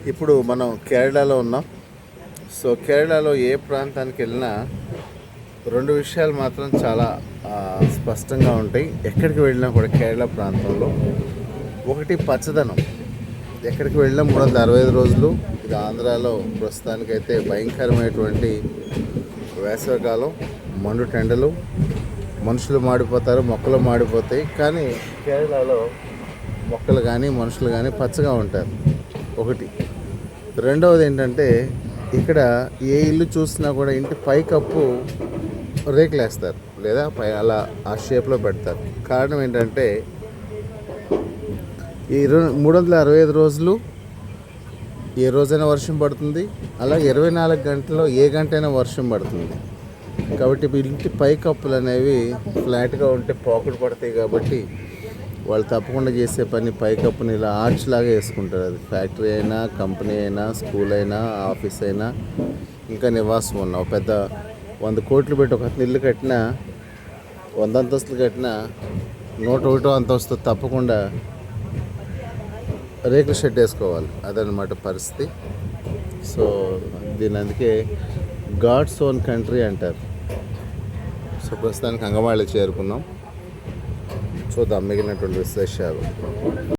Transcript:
ఇప్పుడు మనం కేరళలో ఉన్నాం. సో కేరళలో ఏ ప్రాంతానికి వెళ్ళినా రెండు విషయాలు మాత్రం చాలా స్పష్టంగా ఉంటాయి. ఎక్కడికి వెళ్ళినా కూడా కేరళ ప్రాంతంలో ఒకటి పచ్చదనం. ఎక్కడికి వెళ్ళినా 365 రోజులు. ఇది ఆంధ్రాలో ప్రస్తుతానికైతే భయంకరమైనటువంటి వేసవికాలం, మండు టెండలు, మనుషులు మాడిపోతారు, మొక్కలు మాడిపోతాయి. కానీ కేరళలో మొక్కలు కానీ మనుషులు కానీ పచ్చగా ఉంటారు. ఒకటి. రెండవది ఏంటంటే ఇక్కడ ఏ ఇల్లు చూసినా కూడా ఇంటి పైకప్పు రేకులు వేస్తారు, లేదా అలా ఆ షేప్లో పెడతారు. కారణం ఏంటంటే ఈ 365 రోజులు ఏ రోజైనా వర్షం పడుతుంది, అలా 24 గంటల్లో ఏ గంటైనా వర్షం పడుతుంది. కాబట్టి ఇంటి పైకప్పులు అనేవి ఫ్లాట్గా ఉంటే పాకుడు పడతాయి. కాబట్టి వాళ్ళు తప్పకుండా చేసే పని పైకప్పుని ఇలా ఆర్చ్ లాగా వేసుకుంటారు. అది ఫ్యాక్టరీ అయినా, కంపెనీ అయినా, స్కూల్ అయినా, ఆఫీస్ అయినా, ఇంకా నివాసం ఉన్నా పెద్ద 100 కోట్లు పెట్టి ఒక ఇల్లు కట్టినా, 100 అంతస్తులు కట్టినా 101వ అంతస్తు తప్పకుండా రేకుల షెడ్ వేసుకోవాలి. అదనమాట పరిస్థితి. సో దీని అందుకే గాడ్స్ ఓన్ కంట్రీ అంటారు. సో ప్రస్తుతానికి అంగమాళి చేరుకున్నాం. చూద్దాం మిగిలినటువంటి విశేషాలు.